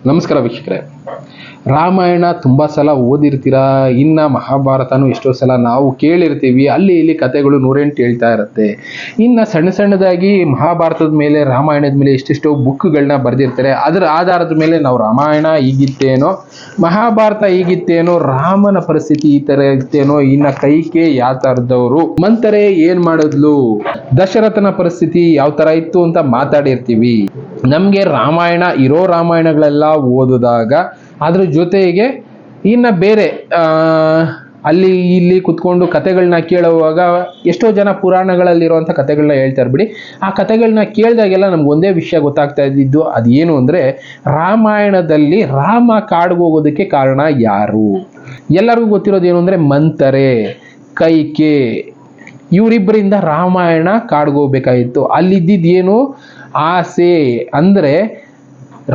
ನಮಸ್ಕಾರ ವೀಕ್ಷಕರೇ. ರಾಮಾಯಣ ತುಂಬ ಸಲ ಓದಿರ್ತೀರಾ, ಇನ್ನು ಮಹಾಭಾರತನೂ ಎಷ್ಟೋ ಸಲ ನಾವು ಕೇಳಿರ್ತೀವಿ. ಅಲ್ಲಿ ಇಲ್ಲಿ ಕಥೆಗಳು ನೂರೆಂಟು ಹೇಳ್ತಾ ಇರುತ್ತೆ. ಇನ್ನು ಸಣ್ಣದಾಗಿ ಮಹಾಭಾರತದ ಮೇಲೆ ರಾಮಾಯಣದ ಮೇಲೆ ಎಷ್ಟೆಷ್ಟೋ ಬುಕ್ಗಳನ್ನ ಬರೆದಿರ್ತಾರೆ. ಅದರ ಆಧಾರದ ಮೇಲೆ ನಾವು ರಾಮಾಯಣ ಹೀಗಿತ್ತೇನೋ, ಮಹಾಭಾರತ ಹೀಗಿತ್ತೇನೋ, ರಾಮನ ಪರಿಸ್ಥಿತಿ ಈ ಥರ ಇತ್ತೇನೋ, ಇನ್ನು ಕೈಕೆ ಯಾವ ಥರದವರು, ಮಂಥರೆ ಏನು ಮಾಡಿದ್ಲು, ದಶರಥನ ಪರಿಸ್ಥಿತಿ ಯಾವ ಥರ ಇತ್ತು ಅಂತ ಮಾತಾಡಿರ್ತೀವಿ. ನಮಗೆ ರಾಮಾಯಣ ಇರೋ ರಾಮಾಯಣಗಳೆಲ್ಲ ಓದಿದಾಗ ಅದ್ರ ಜೊತೆಗೆ ಇನ್ನು ಬೇರೆ ಅಲ್ಲಿ ಇಲ್ಲಿ ಕುತ್ಕೊಂಡು ಕತೆಗಳನ್ನ ಕೇಳುವಾಗ ಎಷ್ಟೋ ಜನ ಪುರಾಣಗಳಲ್ಲಿರುವಂಥ ಕತೆಗಳನ್ನ ಹೇಳ್ತಾರೆ ಬಿಡಿ. ಆ ಕತೆಗಳನ್ನ ಕೇಳಿದಾಗೆಲ್ಲ ನಮ್ಗೆ ಒಂದೇ ವಿಷಯ ಗೊತ್ತಾಗ್ತಾ ಇದ್ದಿದ್ದು, ಅದೇನು ಅಂದರೆ ರಾಮಾಯಣದಲ್ಲಿ ರಾಮ ಕಾಡಿಗೆ ಹೋಗೋದಕ್ಕೆ ಕಾರಣ ಯಾರು? ಎಲ್ಲರಿಗೂ ಗೊತ್ತಿರೋದು ಏನು ಅಂದರೆ ಮಂಥರೆ, ಕೈಕೆ, ಇವರಿಬ್ಬರಿಂದ ರಾಮಾಯಣ ಕಾಡ್ಗೋಗ್ಬೇಕಾಗಿತ್ತು. ಅಲ್ಲಿದ್ದಿದ್ದೇನು ಆಸೆ ಅಂದರೆ,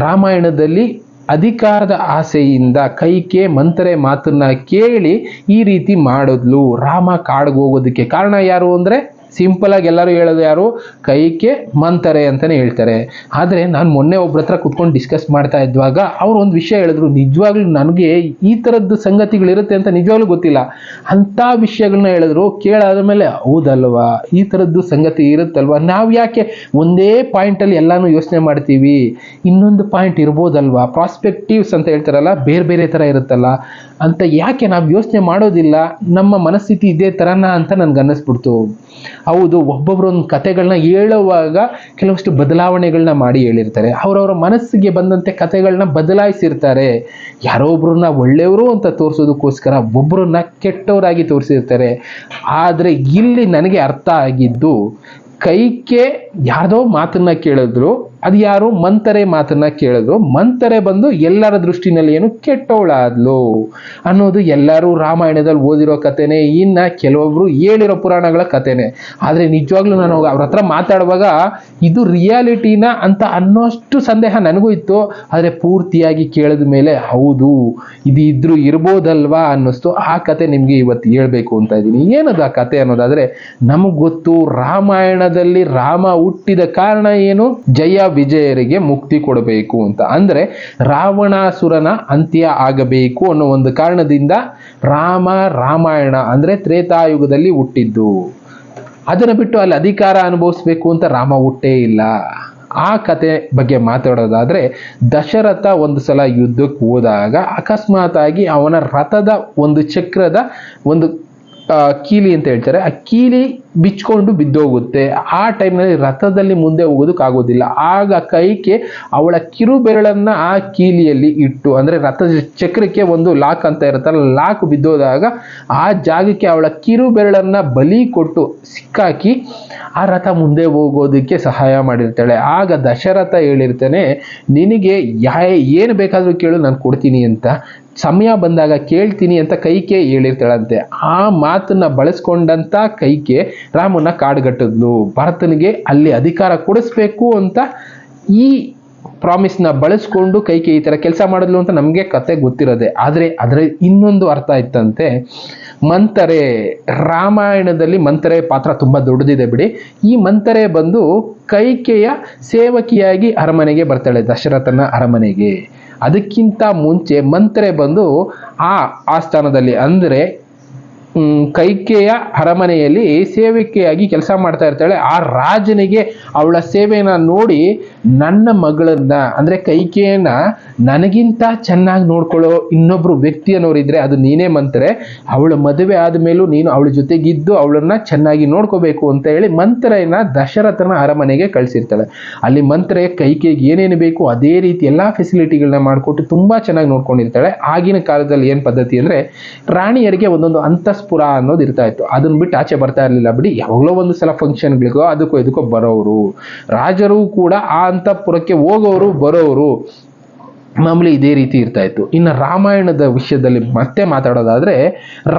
ರಾಮಾಯಣದಲ್ಲಿ ಅಧಿಕಾರದ ಆಸೆಯಿಂದ ಕೈಕೆ ಮಂಥರೆ ಮಾತನ್ನ ಕೇಳಿ ಈ ರೀತಿ ಮಾಡಿದ್ಲು. ರಾಮ ಕಾಡ್ಗೆ ಹೋಗೋದಕ್ಕೆ ಕಾರಣ ಯಾರು ಅಂದರೆ ಸಿಂಪಲ್ ಆಗಿ ಎಲ್ಲರೂ ಹೇಳೋದು ಯಾರು? ಕೈಕೆ, ಮಂಥರೆ ಅಂತಾನೆ ಹೇಳ್ತಾರೆ. ಆದರೆ ನಾನು ಮೊನ್ನೆ ಒಬ್ರ ಹತ್ರ ಕುತ್ಕೊಂಡು ಡಿಸ್ಕಸ್ ಮಾಡ್ತಾ ಇದ್ದಾಗ ಅವ್ರು ಒಂದು ವಿಷಯ ಹೇಳಿದ್ರು, ನಿಜವಾಗ್ಲೂ ನನಗೆ ಈ ಥರದ್ದು ಸಂಗತಿಗಳಿರುತ್ತೆ ಅಂತ ನಿಜವಾಗ್ಲೂ ಗೊತ್ತಿಲ್ಲ. ಅಂಥ ವಿಷಯಗಳನ್ನ ಹೇಳಿದ್ರು. ಕೇಳಾದ್ಮೇಲೆ ಹೌದಲ್ವಾ, ಈ ಥರದ್ದು ಸಂಗತಿ ಇರುತ್ತಲ್ವಾ, ನಾವು ಯಾಕೆ ಒಂದೇ ಪಾಯಿಂಟಲ್ಲಿ ಎಲ್ಲಾನು ಯೋಚನೆ ಮಾಡ್ತೀವಿ? ಇನ್ನೊಂದು ಪಾಯಿಂಟ್ ಇರ್ಬೋದಲ್ವಾ, ಪ್ರಾಸ್ಪೆಕ್ಟಿವ್ಸ್ ಅಂತ ಹೇಳ್ತಾರಲ್ಲ, ಬೇರೆ ಬೇರೆ ಥರ ಇರುತ್ತಲ್ಲ ಅಂತ ಯಾಕೆ ನಾವು ಯೋಚನೆ ಮಾಡೋದಿಲ್ಲ? ನಮ್ಮ ಮನಸ್ಥಿತಿ ಇದೇ ಥರನ ಅಂತ ನನ್ಗೆ ಅನ್ನಿಸ್ಬಿಡ್ತು. ಹೌದು, ಒಬ್ಬೊಬ್ರು ಒಂದು ಕತೆಗಳನ್ನ ಹೇಳುವಾಗ ಕೆಲವಷ್ಟು ಬದಲಾವಣೆಗಳನ್ನ ಮಾಡಿ ಹೇಳಿರ್ತಾರೆ. ಅವರವರ ಮನಸ್ಸಿಗೆ ಬಂದಂತೆ ಕತೆಗಳನ್ನ ಬದಲಾಯಿಸಿರ್ತಾರೆ. ಯಾರೋ ಒಬ್ರನ್ನ ಒಳ್ಳೆಯವರು ಅಂತ ತೋರಿಸೋದಕ್ಕೋಸ್ಕರ ಒಬ್ಬರನ್ನ ಕೆಟ್ಟವರಾಗಿ ತೋರಿಸಿರ್ತಾರೆ. ಆದರೆ ಇಲ್ಲಿ ನನಗೆ ಅರ್ಥ ಆಗಿದ್ದು, ಕೈಕೆ ಯಾರ್ದೋ ಮಾತನ್ನ ಕೇಳಿದ್ರು, ಅದು ಯಾರು? ಮಂಥರೆ ಮಾತನ್ನ ಕೇಳಿದ್ರು. ಮಂಥರೆ ಬಂದು ಎಲ್ಲರ ದೃಷ್ಟಿನಲ್ಲಿ ಏನು ಕೆಟ್ಟವಳಾದ್ಲು ಅನ್ನೋದು ಎಲ್ಲರೂ ರಾಮಾಯಣದಲ್ಲಿ ಓದಿರೋ ಕಥೆನೇ, ಇನ್ನು ಕೆಲವೊಬ್ರು ಹೇಳಿರೋ ಪುರಾಣಗಳ ಕಥೆನೇ. ಆದರೆ ನಿಜವಾಗ್ಲೂ ನಾನು ಅವ್ರ ಹತ್ರ ಮಾತಾಡುವಾಗ ಇದು ರಿಯಾಲಿಟಿನ ಅಂತ ಅನ್ನೋಷ್ಟು ಸಂದೇಹ ನನಗೂ ಇತ್ತು. ಆದರೆ ಪೂರ್ತಿಯಾಗಿ ಕೇಳಿದ ಮೇಲೆ ಹೌದು, ಇದು ಇದ್ರೂ ಇರ್ಬೋದಲ್ವಾ ಅನ್ನಿಸ್ತು. ಆ ಕತೆ ನಿಮಗೆ ಇವತ್ತು ಹೇಳ್ಬೇಕು ಅಂತ ಇದ್ದೀನಿ. ಏನದು ಆ ಕತೆ ಅನ್ನೋದಾದ್ರೆ, ನಮಗೆ ಗೊತ್ತು ರಾಮಾಯಣದಲ್ಲಿ ರಾಮ ಹುಟ್ಟಿದ ಕಾರಣ ಏನು? ಜಯ ವಿಜಯರಿಗೆ ಮುಕ್ತಿ ಕೊಡಬೇಕು ಅಂತ, ಅಂದ್ರೆ ರಾವಣಾಸುರನ ಅಂತ್ಯ ಆಗಬೇಕು ಅನ್ನೋ ಒಂದು ಕಾರಣದಿಂದ ರಾಮಾಯಣ ಅಂದ್ರೆ ತ್ರೇತಾಯುಗದಲ್ಲಿ ಹುಟ್ಟಿದ್ದು. ಅದನ್ನ ಬಿಟ್ಟು ಅಲ್ಲಿ ಅಧಿಕಾರ ಅನುಭವಿಸ್ಬೇಕು ಅಂತ ರಾಮ ಹುಟ್ಟೇ ಇಲ್ಲ. ಆ ಕತೆ ಬಗ್ಗೆ ಮಾತಾಡೋದಾದ್ರೆ, ದಶರಥ ಒಂದು ಸಲ ಯುದ್ಧಕ್ಕೆ ಹೋದಾಗ ಅಕಸ್ಮಾತ್ ಆಗಿ ಅವನ ರಥದ ಒಂದು ಚಕ್ರದ ಒಂದು ಕೀಲಿ ಅಂತ ಹೇಳ್ತಾರೆ, ಆ ಕೀಲಿ ಬಿಚ್ಕೊಂಡು ಬಿದ್ದೋಗುತ್ತೆ. ಆ ಟೈಮ್ನಲ್ಲಿ ರಥದಲ್ಲಿ ಮುಂದೆ ಹೋಗೋದಕ್ಕಾಗೋದಿಲ್ಲ. ಆಗ ಕೈಕೆ ಅವಳ ಕಿರು ಬೆರಳನ್ನ ಆ ಕೀಲಿಯಲ್ಲಿ ಇಟ್ಟು, ಅಂದ್ರೆ ರಥದ ಚಕ್ರಕ್ಕೆ ಒಂದು ಲಾಕ್ ಅಂತ ಇರುತ್ತಲ್ಲ, ಲಾಕ್ ಬಿದ್ದೋದಾಗ ಆ ಜಾಗಕ್ಕೆ ಅವಳ ಕಿರು ಬೆರಳನ್ನ ಬಲಿ ಕೊಟ್ಟು ಸಿಕ್ಕಾಕಿ ಆ ರಥ ಮುಂದೆ ಹೋಗೋದಕ್ಕೆ ಸಹಾಯ ಮಾಡಿರ್ತಾಳೆ. ಆಗ ದಶರಥ ಹೇಳಿರ್ತಾನೆ, ನಿನಗೆ ಏನು ಬೇಕಾದ್ರೂ ಕೇಳು, ನಾನು ಕೊಡ್ತೀನಿ ಅಂತ, ಸಮಯ ಬಂದಾಗ ಕೇಳ್ತೀನಿ ಅಂತ ಕೈಕೆ ಹೇಳಿರ್ತಾಳಂತೆ. ಆ ಮಾತನ್ನ ಬಳಸ್ಕೊಂಡಂತ ಕೈಕೆ ರಾಮನ ಕಾಡ್ಗಟ್ಟಿದ್ಲು. ಭರತನಿಗೆ ಅಲ್ಲಿ ಅಧಿಕಾರ ಕೊಡಿಸ್ಬೇಕು ಅಂತ ಈ ಪ್ರಾಮಿಸ್ನ ಬಳಸ್ಕೊಂಡು ಕೈಕೆ ಈ ತರ ಕೆಲಸ ಮಾಡಿದ್ಲು ಅಂತ ನಮಗೆ ಕತೆ ಗೊತ್ತಿರೋದೆ. ಆದರೆ ಅದರ ಇನ್ನೊಂದು ಅರ್ಥ ಇತ್ತಂತೆ. ಮಂಥರೆ, ರಾಮಾಯಣದಲ್ಲಿ ಮಂಥರೆ ಪಾತ್ರ ತುಂಬಾ ದೊಡ್ಡದಿದೆ ಬಿಡಿ. ಈ ಮಂಥರೆ ಬಂದು ಕೈಕೆಯ ಸೇವಕಿಯಾಗಿ ಅರಮನೆಗೆ ಬರ್ತಾಳೆ, ದಶರಥನ ಅರಮನೆಗೆ. ಅದಕ್ಕಿಂತ ಮುಂಚೆ ಮಂಥರೆ ಬಂದು ಆ ಆಸ್ಥಾನದಲ್ಲಿ ಅಂದ್ರೆ ಕೈಕೆಯ ಅರಮನೆಯಲ್ಲಿ ಸೇವಕಿಯಾಗಿ ಕೆಲಸ ಮಾಡ್ತಾ ಇರ್ತಾಳೆ. ಆ ರಾಜನಿಗೆ ಅವಳ ಸೇವೆನ ನೋಡಿ, ನನ್ನ ಮಗಳನ್ನ ಅಂದ್ರೆ ಕೈಕೆಯನ್ನ ನನಗಿಂತ ಚೆನ್ನಾಗಿ ನೋಡ್ಕೊಳ್ಳೋ ಇನ್ನೊಬ್ರು ವ್ಯಕ್ತಿ ಅನ್ನೋರಿದ್ರೆ ಅದು ನೀನೇ ಮಂಥರೆ. ಅವಳ ಮದುವೆ ಆದ್ಮೇಲೂ ನೀನು ಅವಳ ಜೊತೆಗಿದ್ದು ಅವಳನ್ನ ಚೆನ್ನಾಗಿ ನೋಡ್ಕೋಬೇಕು ಅಂತ ಹೇಳಿ ಮಂಥರೆಯನ್ನ ದಶರಥನ ಅರಮನೆಗೆ ಕಳಿಸಿರ್ತಾಳೆ. ಅಲ್ಲಿ ಮಂಥರೆ ಕೈಕೆಗೆ ಏನೇನು ಬೇಕು ಅದೇ ರೀತಿ ಎಲ್ಲಾ ಫೆಸಿಲಿಟಿಗಳನ್ನ ಮಾಡಿಕೊಟ್ಟು ತುಂಬಾ ಚೆನ್ನಾಗಿ ನೋಡ್ಕೊಂಡಿರ್ತಾಳೆ. ಆಗಿನ ಕಾಲದಲ್ಲಿ ಏನ್ ಪದ್ಧತಿ ಅಂದ್ರೆ, ರಾಣಿಯರಿಗೆ ಒಂದೊಂದು ಅಂತಸ್ಪುರ ಅನ್ನೋದು ಇರ್ತಾ ಇತ್ತು. ಅದನ್ನ ಬಿಟ್ಟು ಆಚೆ ಬರ್ತಾ ಇರ್ಲಿಲ್ಲ ಬಿಡಿ. ಯಾವಾಗಲೋ ಒಂದು ಸಲ ಫಂಕ್ಷನ್ಗಳಿಗೋ ಅದಕ್ಕೋ ಇದಕ್ಕೋ ಬರೋರು. ರಾಜರು ಕೂಡ ಆ ಅಂತಃಪುರಕ್ಕೆ ಹೋಗೋರು ಬರೋರು, ಮಾಮೂಲಿ ಇದೇ ರೀತಿ ಇರ್ತಾ ಇತ್ತು. ಇನ್ನು ರಾಮಾಯಣದ ವಿಷಯದಲ್ಲಿ ಮತ್ತೆ ಮಾತಾಡೋದಾದ್ರೆ,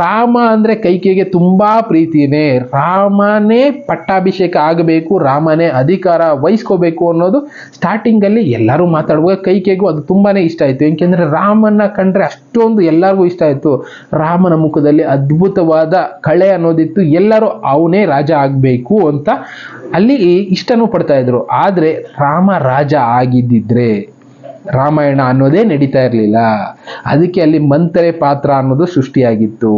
ರಾಮ ಅಂದ್ರೆ ಕೈಕೆಗೆ ತುಂಬಾ ಪ್ರೀತಿನೇ. ರಾಮನೇ ಪಟ್ಟಾಭಿಷೇಕ ಆಗಬೇಕು, ರಾಮನೇ ಅಧಿಕಾರ ವಹಿಸ್ಕೋಬೇಕು ಅನ್ನೋದು ಸ್ಟಾರ್ಟಿಂಗ್ ಅಲ್ಲಿ ಎಲ್ಲರೂ ಮಾತಾಡುವಾಗ ಕೈಕೆಗೂ ಅದು ತುಂಬಾನೇ ಇಷ್ಟ ಆಯ್ತು. ಯಾಕೆಂದ್ರೆ ರಾಮನ ಕಂಡ್ರೆ ಅಷ್ಟೊಂದು ಎಲ್ಲರಿಗೂ ಇಷ್ಟ ಆಯ್ತು. ರಾಮನ ಮುಖದಲ್ಲಿ ಅದ್ಭುತವಾದ ಕಳೆ ಅನ್ನೋದಿತ್ತು. ಎಲ್ಲರೂ ಅವನೇ ರಾಜ ಆಗ್ಬೇಕು ಅಂತ ಅಲ್ಲಿ ಇಷ್ಟನೂ ಪಡ್ತಾ ಇದ್ರು. ಆದ್ರೆ ರಾಮ ರಾಜ ಆಗಿದ್ದಿದ್ರೆ ರಾಮಾಯಣ ಅನ್ನೋದೇ ನಡೀತಾ ಇರಲಿಲ್ಲ. ಅದಕ್ಕೆ ಅಲ್ಲಿ ಮಂಥರೆ ಪಾತ್ರ ಅನ್ನೋದು ಸೃಷ್ಟಿಯಾಗಿತ್ತು.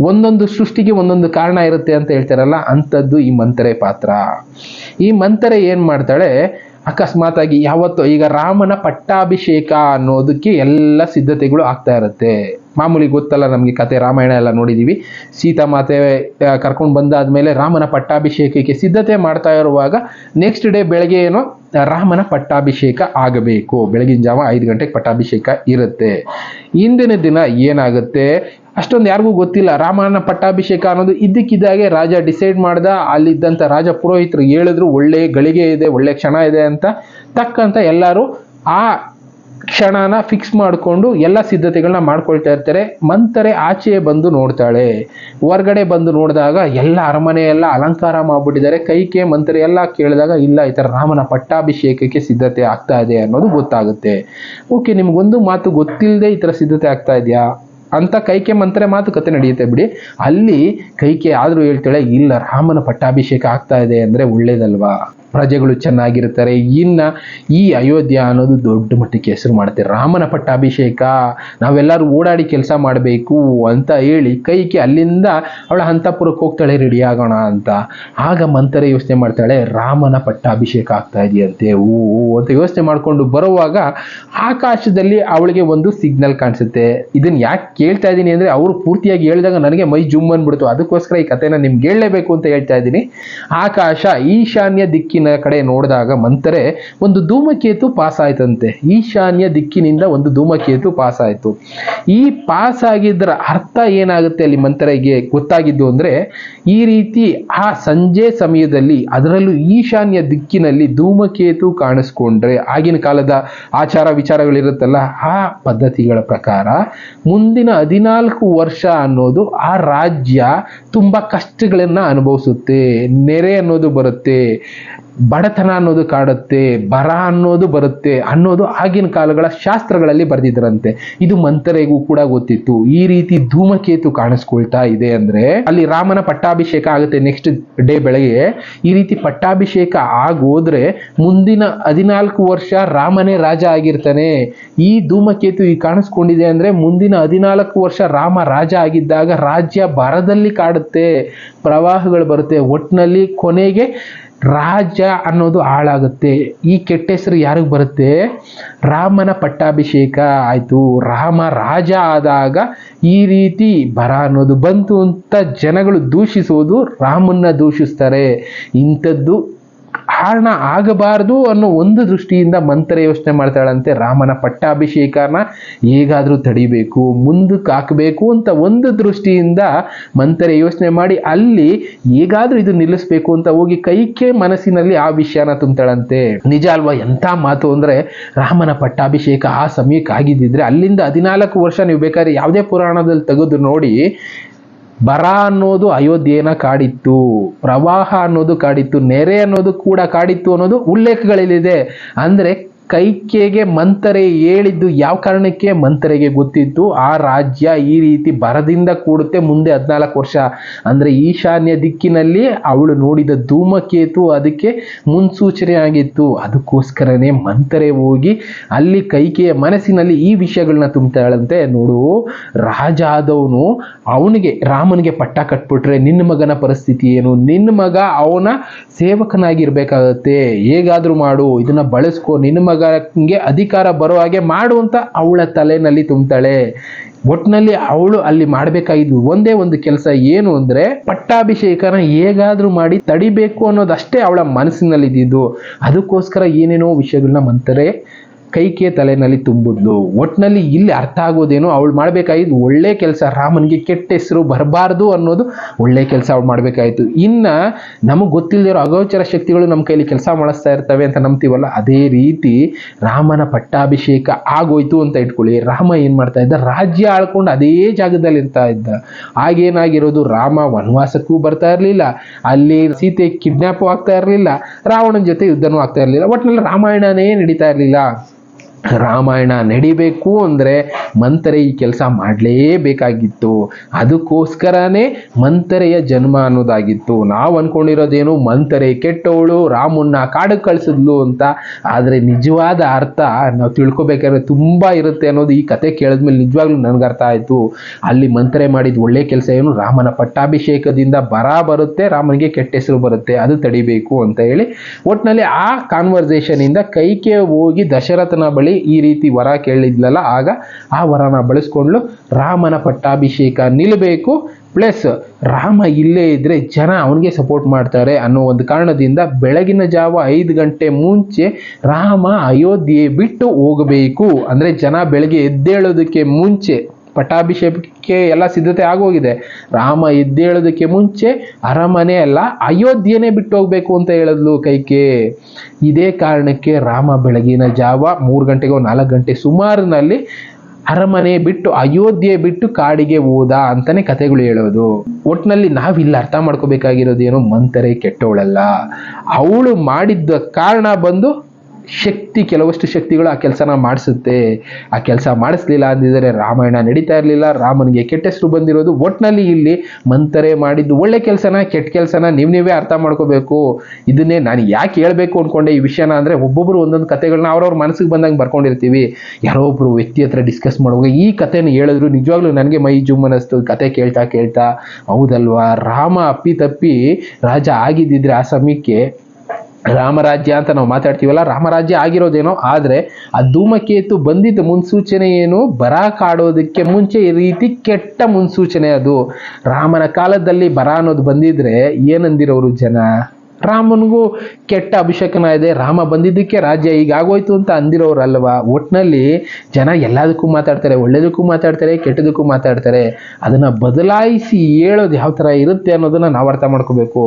ಒಂದೊಂದು ಸೃಷ್ಟಿಗೆ ಒಂದೊಂದು ಕಾರಣ ಇರುತ್ತೆ ಅಂತ ಹೇಳ್ತಾರಲ್ಲ, ಅಂಥದ್ದು ಈ ಮಂಥರೆ ಪಾತ್ರ. ಈ ಮಂಥರೆ ಏನ್ ಮಾಡ್ತಾಳೆ, ಅಕಸ್ಮಾತ್ ಆಗಿ ಯಾವತ್ತೋ ಈಗ ರಾಮನ ಪಟ್ಟಾಭಿಷೇಕ ಅನ್ನೋದಕ್ಕೆ ಎಲ್ಲ ಸಿದ್ಧತೆಗಳು ಆಗ್ತಾ ಇರುತ್ತೆ. ಮಾಮೂಲಿ ಗೊತ್ತಲ್ಲ ನಮಗೆ ಕತೆ, ರಾಮಾಯಣ ಎಲ್ಲ ನೋಡಿದೀವಿ. ಸೀತಾಮಾತೆ ಕರ್ಕೊಂಡು ಬಂದಾದ್ಮೇಲೆ ರಾಮನ ಪಟ್ಟಾಭಿಷೇಕಕ್ಕೆ ಸಿದ್ಧತೆ ಮಾಡ್ತಾ ಇರುವಾಗ ನೆಕ್ಸ್ಟ್ ಡೇ ಬೆಳಗ್ಗೆ ಏನೋ ರಾಮನ ಪಟ್ಟಾಭಿಷೇಕ ಆಗಬೇಕು. ಬೆಳಗಿನ ಜಾವ 5 ಗಂಟೆಗೆ ಪಟ್ಟಾಭಿಷೇಕ ಇರುತ್ತೆ. ಇಂದಿನ ದಿನ ಏನಾಗುತ್ತೆ ಅಷ್ಟೊಂದು ಯಾರಿಗೂ ಗೊತ್ತಿಲ್ಲ. ರಾಮನ ಪಟ್ಟಾಭಿಷೇಕ ಅನ್ನೋದು ಇದ್ದಕ್ಕಿದ್ದಾಗೆ ರಾಜ ಡಿಸೈಡ್ ಮಾಡ್ದ. ಅಲ್ಲಿದ್ದಂಥ ರಾಜ ಪುರೋಹಿತರು ಹೇಳಿದ್ರು ಒಳ್ಳೆ ಗಳಿಗೆ ಇದೆ, ಒಳ್ಳೆ ಕ್ಷಣ ಇದೆ ಅಂತ ತಕ್ಕಂತ ಎಲ್ಲರೂ ಆ ಕ್ಷಣನ ಫಿಕ್ಸ್ ಮಾಡಿಕೊಂಡು ಎಲ್ಲ ಸಿದ್ಧತೆಗಳನ್ನ ಮಾಡ್ಕೊಳ್ತಾ ಇರ್ತಾರೆ. ಮಂಥರೆ ಆಚೆ ಬಂದು ನೋಡ್ತಾಳೆ. ಹೊರಗಡೆ ಬಂದು ನೋಡಿದಾಗ ಎಲ್ಲ ಅರಮನೆ ಎಲ್ಲ ಅಲಂಕಾರ ಮಾಡ್ಬಿಟ್ಟಿದ್ದಾರೆ. ಕೈಕೆ ಮಂಥರೆ ಎಲ್ಲ ಕೇಳಿದಾಗ ಇಲ್ಲ, ಈ ಥರ ರಾಮನ ಪಟ್ಟಾಭಿಷೇಕಕ್ಕೆ ಸಿದ್ಧತೆ ಆಗ್ತಾ ಇದೆ ಅನ್ನೋದು ಗೊತ್ತಾಗುತ್ತೆ. ಓಕೆ, ನಿಮ್ಗೊಂದು ಮಾತು ಗೊತ್ತಿಲ್ಲದೆ ಈ ಥರ ಸಿದ್ಧತೆ ಆಗ್ತಾ ಇದೆಯಾ ಅಂತ ಕೈಕೆ ಮಂಥರೆ ಮಾತುಕತೆ ನಡೆಯುತ್ತೆ ಬಿಡಿ. ಅಲ್ಲಿ ಕೈಕೆ ಆದ್ರೂ ಹೇಳ್ತಾಳೆ, ಇಲ್ಲ, ರಾಮನ ಪಟ್ಟಾಭಿಷೇಕ ಆಗ್ತಾ ಇದೆ ಅಂದ್ರೆ ಒಳ್ಳೇದಲ್ವಾ, ಪ್ರಜೆಗಳು ಚೆನ್ನಾಗಿರ್ತಾರೆ. ಇನ್ನ ಈ ಅಯೋಧ್ಯ ಅನ್ನೋದು ದೊಡ್ಡ ಮಟ್ಟಕ್ಕೆ ಹೆಸರು ಮಾಡುತ್ತೆ. ರಾಮನ ಪಟ್ಟಾಭಿಷೇಕ, ನಾವೆಲ್ಲರೂ ಓಡಾಡಿ ಕೆಲಸ ಮಾಡಬೇಕು ಅಂತ ಹೇಳಿ ಕೈಕೆ ಅಲ್ಲಿಂದ ಅವಳ ಅಂತಃಪುರಕ್ಕೆ ಹೋಗ್ತಾಳೆ, ರೆಡಿ ಆಗೋಣ ಅಂತ. ಆಗ ಮಂಥರೆ ಯೋಚನೆ ಮಾಡ್ತಾಳೆ, ರಾಮನ ಪಟ್ಟಾಭಿಷೇಕ ಆಗ್ತಾ ಇದೆಯಂತೆ, ಓ ಅಂತ ಯೋಚನೆ ಮಾಡ್ಕೊಂಡು ಬರುವಾಗ ಆಕಾಶದಲ್ಲಿ ಅವಳಿಗೆ ಒಂದು ಸಿಗ್ನಲ್ ಕಾಣಿಸುತ್ತೆ. ಇದನ್ನ ಯಾಕೆ ಕೇಳ್ತಾ ಇದ್ದೀನಿ ಅಂದ್ರೆ ಅವರು ಪೂರ್ತಿಯಾಗಿ ಹೇಳಿದಾಗ ನನಗೆ ಮೈ ಜುಮ್ ಅಂದ್ಬಿಡ್ತು. ಅದಕ್ಕೋಸ್ಕರ ಈ ಕಥೆನ ನಿಮ್ಗೆ ಹೇಳಲೇಬೇಕು ಅಂತ ಹೇಳ್ತಾ ಇದ್ದೀನಿ. ಆಕಾಶ ಈಶಾನ್ಯ ದಿಕ್ಕಿನ ಕಡೆ ನೋಡಿದಾಗ ಮಂಥರೆ ಒಂದು ಧೂಮಕೇತು ಪಾಸ್ ಆಯ್ತಂತೆ. ಈಶಾನ್ಯ ದಿಕ್ಕಿನಿಂದ ಒಂದು ಧೂಮಕೇತು ಪಾಸ್ ಆಯ್ತು. ಈ ಪಾಸ್ ಆಗಿದ್ದರ ಅರ್ಥ ಏನಾಗುತ್ತೆ ಅಲ್ಲಿ ಮಂಥರೆಗೆ ಗೊತ್ತಾಗಿದ್ದು ಅಂದ್ರೆ, ಈ ರೀತಿ ಆ ಸಂಜೆ ಸಮಯದಲ್ಲಿ ಅದರಲ್ಲೂ ಈಶಾನ್ಯ ದಿಕ್ಕಿನಲ್ಲಿ ಧೂಮಕೇತು ಕಾಣಿಸ್ಕೊಂಡ್ರೆ, ಆಗಿನ ಕಾಲದ ಆಚಾರ ವಿಚಾರಗಳಿರುತ್ತಲ್ಲ ಆ ಪದ್ಧತಿಗಳ ಪ್ರಕಾರ ಮುಂದಿನ 14 ವರ್ಷ ಅನ್ನೋದು ಆ ರಾಜ್ಯ ತುಂಬಾ ಕಷ್ಟಗಳನ್ನ ಅನುಭವಿಸುತ್ತೆ. ನೆರೆ ಅನ್ನೋದು ಬರುತ್ತೆ, ಬಡತನ ಅನ್ನೋದು ಕಾಡುತ್ತೆ, ಬರ ಅನ್ನೋದು ಬರುತ್ತೆ ಅನ್ನೋದು ಆಗಿನ ಕಾಲಗಳ ಶಾಸ್ತ್ರಗಳಲ್ಲಿ ಬರೆದಿದ್ರಂತೆ. ಇದು ಮಂಥರೆಗೂ ಕೂಡ ಗೊತ್ತಿತ್ತು. ಈ ರೀತಿ ಧೂಮಕೇತು ಕಾಣಿಸ್ಕೊಳ್ತಾ ಇದೆ ಅಂದ್ರೆ ಅಲ್ಲಿ ರಾಮನ ಪಟ್ಟಾಭಿಷೇಕ ಆಗುತ್ತೆ ನೆಕ್ಸ್ಟ್ ಡೇ ಬೆಳಗ್ಗೆ. ಈ ರೀತಿ ಪಟ್ಟಾಭಿಷೇಕ ಆಗೋದ್ರೆ ಮುಂದಿನ 14 ವರ್ಷ ರಾಮನೇ ರಾಜ ಆಗಿರ್ತಾನೆ. ಈ ಧೂಮಕೇತು ಈ ಕಾಣಿಸ್ಕೊಂಡಿದೆ ಅಂದ್ರೆ ಮುಂದಿನ 14 ವರ್ಷ ರಾಮ ರಾಜ ಆಗಿದ್ದಾಗ ರಾಜ್ಯ ಬರದಲ್ಲಿ ಕಾಡುತ್ತೆ, ಪ್ರವಾಹಗಳು ಬರುತ್ತೆ. ಒಟ್ಟಿನಲ್ಲಿ ಕೊನೆಗೆ ರಾಜ್ಯ ಅನ್ನೋದು ಹಾಳಾಗುತ್ತೆ. ಈ ಕೆಟ್ಟ ಹೆಸರು ಯಾರಿಗೆ ಬರುತ್ತೆ? ರಾಮನ ಪಟ್ಟಾಭಿಷೇಕ ಆಯ್ತು, ರಾಮ ರಾಜ ಆದಾಗ ಈ ರೀತಿ ಬರ ಅನ್ನೋದು ಬಂತು ಅಂತ ಜನಗಳು ದೂಷಿಸೋದು, ರಾಮನ್ನ ದೂಷಿಸ್ತಾರೆ. ಇಂಥದ್ದು ಕಾರಣ ಆಗಬಾರದು ಅನ್ನೋ ಒಂದು ದೃಷ್ಟಿಯಿಂದ ಮಂಥರೆ ಯೋಚನೆ ಮಾಡ್ತಾಳಂತೆ, ರಾಮನ ಪಟ್ಟಾಭಿಷೇಕನ ಹೇಗಾದ್ರೂ ತಡಿಬೇಕು, ಮುಂದಕ್ಕೆ ಹಾಕಬೇಕು ಅಂತ ಒಂದು ದೃಷ್ಟಿಯಿಂದ ಮಂಥರೆ ಯೋಚನೆ ಮಾಡಿ ಅಲ್ಲಿ ಹೇಗಾದ್ರೂ ಇದು ನಿಲ್ಲಿಸ್ಬೇಕು ಅಂತ ಹೋಗಿ ಕೈಕೆ ಮನಸ್ಸಿನಲ್ಲಿ ಆ ವಿಷಯನ ತುಂಬ್ತಾಳಂತೆ. ನಿಜ ಅಲ್ವಾ? ಎಂಥ ಮಾತು ಅಂದ್ರೆ, ರಾಮನ ಪಟ್ಟಾಭಿಷೇಕ ಆ ಸಮಯಕ್ಕೆ ಆಗಿದ್ದಿದ್ರೆ ಅಲ್ಲಿಂದ 14 ವರ್ಷ ನೀವು ಬೇಕಾದ್ರೆ ಯಾವುದೇ ಪುರಾಣದಲ್ಲಿ ತೆಗೆದು ನೋಡಿ, ಬರ ಅನ್ನೋದು ಅಯೋಧ್ಯೆನ ಕಾಡಿತ್ತು, ಪ್ರವಾಹ ಅನ್ನೋದು ಕಾಡಿತ್ತು, ನೆರೆ ಅನ್ನೋದು ಕೂಡ ಕಾಡಿತ್ತು ಅನ್ನೋದು ಉಲ್ಲೇಖಗಳಲ್ಲಿದೆ. ಅಂದ್ರೆ ಕೈಕೆಗೆ ಮಂಥರೆ ಹೇಳಿದ್ದು ಯಾವ ಕಾರಣಕ್ಕೆ? ಮಂಥರೆಗೆ ಗೊತ್ತಿತ್ತು ಆ ರಾಜ್ಯ ಈ ರೀತಿ ಬರದಿಂದ ಕೂಡುತ್ತೆ ಮುಂದೆ 14 ವರ್ಷ. ಅಂದ್ರೆ ಈಶಾನ್ಯ ದಿಕ್ಕಿನಲ್ಲಿ ಅವಳು ನೋಡಿದ ಧೂಮಕೇತು ಅದಕ್ಕೆ ಮುನ್ಸೂಚನೆ ಆಗಿತ್ತು. ಅದಕ್ಕೋಸ್ಕರನೇ ಮಂಥರೆ ಹೋಗಿ ಅಲ್ಲಿ ಕೈಕೆಯ ಮನಸ್ಸಿನಲ್ಲಿ ಈ ವಿಷಯಗಳನ್ನ ತುಂಬ್ತಾಳಂತೆ. ನೋಡು, ರಾಜ ಆದವನು ಅವನಿಗೆ ರಾಮನಿಗೆ ಪಟ್ಟ ಕಟ್ಬಿಟ್ರೆ ನಿನ್ನ ಮಗನ ಪರಿಸ್ಥಿತಿ ಏನು? ನಿನ್ನ ಮಗ ಅವನ ಸೇವಕನಾಗಿರ್ಬೇಕಾಗತ್ತೆ, ಹೇಗಾದ್ರೂ ಮಾಡು, ಇದನ್ನ ಬಳಸ್ಕೊ, ನಿನ್ನ ಮಗನಿಗೆ ಅಧಿಕಾರ ಬರೋ ಹಾಗೆ ಮಾಡು ಅಂತ ಅವಳ ತಲೆನಲ್ಲಿ ತುಂಬ್ತಾಳೆ. ಒಟ್ಟಿನಲ್ಲಿ ಅವಳು ಅಲ್ಲಿ ಮಾಡಬೇಕಾಗಿದ್ದು ಒಂದೇ ಒಂದು ಕೆಲಸ, ಏನು ಅಂದ್ರೆ ಪಟ್ಟಾಭಿಷೇಕನ ಹೇಗಾದ್ರೂ ಮಾಡಿ ತಡಿಬೇಕು ಅನ್ನೋದಷ್ಟೇ ಅವಳ ಮನಸ್ಸಿನಲ್ಲಿ ಇದ್ದಿದ್ದು. ಅದಕ್ಕೋಸ್ಕರ ಏನೇನೋ ವಿಷಯಗಳನ್ನ ಮಂಥರೆ ಕೈಕೆ ತಲೆನಲ್ಲಿ ತುಂಬಿದ್ಲು. ಒಟ್ಟಿನಲ್ಲಿ ಇಲ್ಲಿ ಅರ್ಥ ಆಗೋದೇನು, ಅವಳು ಮಾಡಬೇಕಾಗಿದ್ದು ಒಳ್ಳೆ ಕೆಲಸ, ರಾಮನಿಗೆ ಕೆಟ್ಟ ಹೆಸರು ಬರಬಾರ್ದು ಅನ್ನೋದು ಒಳ್ಳೆ ಕೆಲಸ ಅವಳು ಮಾಡಬೇಕಾಯ್ತು. ಇನ್ನ ನಮಗೆ ಗೊತ್ತಿಲ್ಲದಿರೋ ಅಗೋಚರ ಶಕ್ತಿಗಳು ನಮ್ಮ ಕೈಲಿ ಕೆಲಸ ಮಾಡಿಸ್ತಾ ಇರ್ತವೆ ಅಂತ ನಂಬ್ತೀವಲ್ಲ, ಅದೇ ರೀತಿ ರಾಮನ ಪಟ್ಟಾಭಿಷೇಕ ಆಗೋಯ್ತು ಅಂತ ಇಟ್ಕೊಳ್ಳಿ. ರಾಮ ಏನ್ ಮಾಡ್ತಾ ಇದ್ದ? ರಾಜ್ಯ ಆಳ್ಕೊಂಡು ಅದೇ ಜಾಗದಲ್ಲಿ ಇರ್ತಾ ಇದ್ದ. ಆಗೇನಾಗಿರೋದು, ರಾಮ ವನವಾಸಕ್ಕೂ ಬರ್ತಾ ಇರ್ಲಿಲ್ಲ, ಅಲ್ಲಿ ಸೀತೆ ಕಿಡ್ನಾಪು ಆಗ್ತಾ ಇರ್ಲಿಲ್ಲ, ರಾವಣನ ಜೊತೆ ಯುದ್ಧನೂ ಆಗ್ತಾ ಇರ್ಲಿಲ್ಲ. ಒಟ್ಟಿನಲ್ಲಿ ರಾಮಾಯಣನೇ ನಡೀತಾ ಇರ್ಲಿಲ್ಲ. ರಾಮಾಯಣ ನಡಿಬೇಕು ಅಂದರೆ ಮಂಥರೆ ಈ ಕೆಲಸ ಮಾಡಲೇಬೇಕಾಗಿತ್ತು. ಅದಕ್ಕೋಸ್ಕರನೇ ಮಂಥರೆಯ ಜನ್ಮ ಅನ್ನೋದಾಗಿತ್ತು. ನಾವು ಅನ್ಕೊಂಡಿರೋದೇನು ಮಂಥರೆ ಕೆಟ್ಟವಳು ರಾಮನ್ನ ಕಾಡಿಗೆ ಕಳಿಸಿದ್ಲು ಅಂತ. ಆದರೆ ನಿಜವಾದ ಅರ್ಥ ನಾವು ತಿಳ್ಕೊಬೇಕಾದ್ರೆ ತುಂಬ ಇರುತ್ತೆ ಅನ್ನೋದು ಈ ಕತೆ ಕೇಳಿದ್ಮೇಲೆ ನಿಜವಾಗ್ಲೂ ನನಗೆ ಅರ್ಥ ಆಯಿತು. ಅಲ್ಲಿ ಮಂಥರೆ ಮಾಡಿದ ಒಳ್ಳೆ ಕೆಲಸ ಏನು, ರಾಮನ ಪಟ್ಟಾಭಿಷೇಕದಿಂದ ಬರುತ್ತೆ, ರಾಮನಿಗೆ ಕೆಟ್ಟ ಹೆಸರು ಬರುತ್ತೆ, ಅದು ತಡಿಬೇಕು ಅಂತ ಹೇಳಿ ಒಟ್ಟಿನಲ್ಲಿ ಆ ಕಾನ್ವರ್ಸೇಷನಿಂದ ಕೈಕೆ ಹೋಗಿ ದಶರಥನ ಬಳಿ ಈ ರೀತಿ ವರ ಕೇಳಿದ್ಲಲ್ಲ, ಆಗ ಆ ವರನ ಬಳಸ್ಕೊಂಡು ರಾಮನ ಪಟ್ಟಾಭಿಷೇಕ ನಿಲ್ಲಬೇಕು. ಪ್ಲಸ್ ರಾಮ ಇಲ್ಲೇ ಇದ್ರೆ ಜನ ಅವನಿಗೆ ಸಪೋರ್ಟ್ ಮಾಡ್ತಾರೆ ಅನ್ನೋ ಒಂದು ಕಾರಣದಿಂದ ಬೆಳಗಿನ ಜಾವ 5 ಗಂಟೆ ಮುಂಚೆ ರಾಮ ಅಯೋಧ್ಯೆ ಬಿಟ್ಟು ಹೋಗಬೇಕು. ಅಂದರೆ ಜನ ಬೆಳಗ್ಗೆ ಎದ್ದೇಳೋದಕ್ಕೆ ಮುಂಚೆ, ಪಟ್ಟಾಭಿಷೇಕಕ್ಕೆ ಎಲ್ಲ ಸಿದ್ಧತೆ ಆಗೋಗಿದೆ, ರಾಮ ಎದ್ದೇಳೋದಕ್ಕೆ ಮುಂಚೆ ಅರಮನೆ ಅಲ್ಲ ಅಯೋಧ್ಯೆನೇ ಬಿಟ್ಟು ಹೋಗ್ಬೇಕು ಅಂತ ಹೇಳಿದ್ಲು ಕೈಕೆ. ಇದೇ ಕಾರಣಕ್ಕೆ ರಾಮ ಬೆಳಗಿನ ಜಾವ 3 ಗಂಟೆಗೋ 4 ಗಂಟೆ ಸುಮಾರಿನಲ್ಲಿ ಅರಮನೆ ಬಿಟ್ಟು ಅಯೋಧ್ಯೆ ಬಿಟ್ಟು ಕಾಡಿಗೆ ಹೋದ ಅಂತಾನೆ ಕಥೆಗಳು ಹೇಳೋದು. ಒಟ್ಟಿನಲ್ಲಿ ನಾವಿಲ್ಲಿ ಅರ್ಥ ಮಾಡ್ಕೋಬೇಕಾಗಿರೋದೇನು, ಮಂಥರೆ ಕೆಟ್ಟವಳಲ್ಲ. ಅವಳು ಮಾಡಿದ್ದ ಕಾರಣ ಬಂದು ಕೆಲವಷ್ಟು ಶಕ್ತಿಗಳು ಆ ಕೆಲಸನ ಮಾಡಿಸುತ್ತೆ. ಆ ಕೆಲಸ ಮಾಡಿಸ್ಲಿಲ್ಲ ಅಂದಿದ್ರೆ ರಾಮಾಯಣ ನಡೀತಾ ಇರಲಿಲ್ಲ, ರಾಮನಿಗೆ ಕೆಟ್ಟ ಹೆಸರು ಬಂದಿರೋದು. ಒಟ್ಟಿನಲ್ಲಿ ಇಲ್ಲಿ ಮಂಥರೆ ಮಾಡಿದ್ದು ಒಳ್ಳೆ ಕೆಲಸನ ಕೆಟ್ಟ ಕೆಲಸನ ನೀವೇ ಅರ್ಥ ಮಾಡ್ಕೋಬೇಕು. ಇದನ್ನೇ ನಾನು ಯಾಕೆ ಹೇಳ್ಬೇಕು ಅನ್ಕೊಂಡೆ ಈ ವಿಷಯನ ಅಂದರೆ, ಒಬ್ಬೊಬ್ಬರು ಒಂದೊಂದು ಕಥೆಗಳನ್ನ ಅವ್ರವ್ರ ಮನಸ್ಸಿಗೆ ಬಂದಂಗೆ ಬರ್ಕೊಂಡಿರ್ತೀವಿ. ಯಾರೋ ಒಬ್ರು ವ್ಯಕ್ತಿ ಹತ್ರ ಡಿಸ್ಕಸ್ ಮಾಡುವಾಗ ಈ ಕಥೆನ ಹೇಳಿದ್ರು ನಿಜವಾಗ್ಲೂ ನನಗೆ ಮೈ ಜುಮ್ ಅನ್ನಿಸ್ತು. ಕತೆ ಕೇಳ್ತಾ ಹೌದಲ್ವಾ, ರಾಮ ಅಪ್ಪಿ ರಾಜ ಆಗಿದ್ದಿದ್ರೆ ಆ ಸಮಯಕ್ಕೆ ರಾಮರಾಜ್ಯ ಅಂತ ನಾವು ಮಾತಾಡ್ತೀವಲ್ಲ, ರಾಮರಾಜ್ಯ ಆಗಿರೋದೇನೋ, ಆದರೆ ಆ ಧೂಮಕೇತು ಬಂದಿದ್ದ ಮುನ್ಸೂಚನೆ ಏನು, ಬರ ಕಾಡೋದಕ್ಕೆ ಮುಂಚೆ ಈ ರೀತಿ ಕೆಟ್ಟ ಮುನ್ಸೂಚನೆ. ಅದು ರಾಮನ ಕಾಲದಲ್ಲಿ ಬರ ಅನ್ನೋದು ಬಂದಿದ್ರೆ ಏನಂದಿರೋರು ಜನ, ರಾಮನಿಗೂ ಕೆಟ್ಟ ಅಭಿಷೇಕನ ಇದೆ, ರಾಮ ಬಂದಿದ್ದಕ್ಕೆ ರಾಜ್ಯ ಹೀಗಾಗೋಯ್ತು ಅಂತ ಅಂದಿರೋರಲ್ವಾ. ಒಟ್ಟಿನಲ್ಲಿ ಜನ ಎಲ್ಲದಕ್ಕೂ ಮಾತಾಡ್ತಾರೆ, ಒಳ್ಳೇದಕ್ಕೂ ಮಾತಾಡ್ತಾರೆ, ಕೆಟ್ಟದಕ್ಕೂ ಮಾತಾಡ್ತಾರೆ. ಅದನ್ನು ಬದಲಾಯಿಸಿ ಹೇಳೋದು ಯಾವ ಥರ ಇರುತ್ತೆ ಅನ್ನೋದನ್ನ ನಾವು ಅರ್ಥ ಮಾಡ್ಕೋಬೇಕು.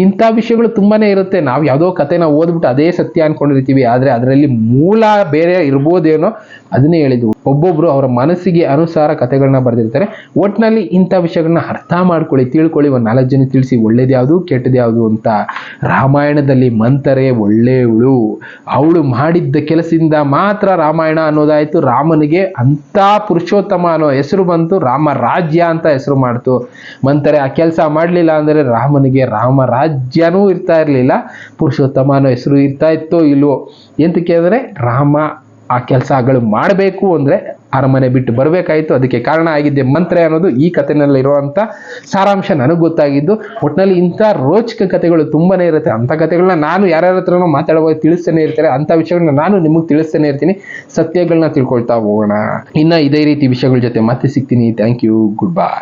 ಇಂಥ ವಿಷಯಗಳು ತುಂಬಾನೇ ಇರುತ್ತೆ. ನಾವು ಯಾವುದೋ ಕಥೆನ ಓದ್ಬಿಟ್ಟು ಅದೇ ಸತ್ಯ ಅನ್ಕೊಂಡಿರ್ತೀವಿ, ಆದರೆ ಅದರಲ್ಲಿ ಮೂಲ ಬೇರೆ ಇರ್ಬೋದೇನೋ, ಅದನ್ನೇ ಹೇಳಿದ್ವು. ಒಬ್ಬೊಬ್ರು ಅವರ ಮನಸ್ಸಿಗೆ ಅನುಸಾರ ಕಥೆಗಳನ್ನ ಬರೆದಿರ್ತಾರೆ. ಒಟ್ಟಿನಲ್ಲಿ ಇಂಥ ವಿಷಯಗಳನ್ನ ಅರ್ಥ ಮಾಡ್ಕೊಳ್ಳಿ, ತಿಳ್ಕೊಳ್ಳಿ, ಒಂದು 4 ಜನ ತಿಳಿಸಿ ಒಳ್ಳೇದು ಯಾವುದು ಕೆಟ್ಟದ್ದು ಯಾವುದು ಅಂತ. ರಾಮಾಯಣದಲ್ಲಿ ಮಂಥರೆ ಒಳ್ಳೆಯವಳು, ಅವಳು ಮಾಡಿದ್ದ ಕೆಲಸದಿಂದ ಮಾತ್ರ ರಾಮಾಯಣ ಅನ್ನೋದಾಯ್ತು. ರಾಮನಿಗೆ ಅಂತ ಪುರುಷೋತ್ತಮ ಅನ್ನೋ ಹೆಸರು ಬಂತು, ರಾಮ ರಾಜ್ಯ ಅಂತ ಹೆಸರು ಮಾಡ್ತು. ಮಂಥರೆ ಆ ಕೆಲಸ ಮಾಡಲಿಲ್ಲ ಅಂದರೆ ರಾಮನಿಗೆ ರಾಮರಾಜ್ಯನೂ ಇರ್ತಾ ಇರಲಿಲ್ಲ, ಪುರುಷೋತ್ತಮ ಅನ್ನೋ ಹೆಸರು ಇರ್ತಾ ಇತ್ತೋ ಇಲ್ವೋ. ಎಂತಕ್ಕೆ ಅಂದರೆ ರಾಮ ಆ ಕೆಲಸಗಳು ಮಾಡಬೇಕು ಅಂದರೆ ಅರಮನೆ ಬಿಟ್ಟು ಬರಬೇಕಾಯಿತು. ಅದಕ್ಕೆ ಕಾರಣ ಆಗಿದ್ದೆ ಮಂಥರೆ ಅನ್ನೋದು ಈ ಕಥೆನಲ್ಲಿರುವಂಥ ಸಾರಾಂಶ ನನಗೆ ಗೊತ್ತಾಗಿದ್ದು. ಒಟ್ಟಿನಲ್ಲಿ ಇಂಥ ರೋಚಕ ಕಥೆಗಳು ತುಂಬಾನೇ ಇರುತ್ತೆ. ಅಂಥ ಕಥೆಗಳನ್ನ ನಾನು ಯಾರ್ಯಾರ ಹತ್ರನೂ ಮಾತಾಡುವಾಗ ತಿಳಿಸ್ತಾನೆ ಇರ್ತಾರೆ, ಅಂಥ ವಿಷಯಗಳನ್ನ ನಾನು ನಿಮಗೆ ತಿಳಿಸ್ತಾನೆ ಇರ್ತೀನಿ. ಸತ್ಯಗಳನ್ನ ತಿಳ್ಕೊಳ್ತಾ ಹೋಗೋಣ. ಇನ್ನು ಇದೇ ರೀತಿ ವಿಷಯಗಳ ಜೊತೆ ಮತ್ತೆ ಸಿಗ್ತೀನಿ. Thank you, good bye.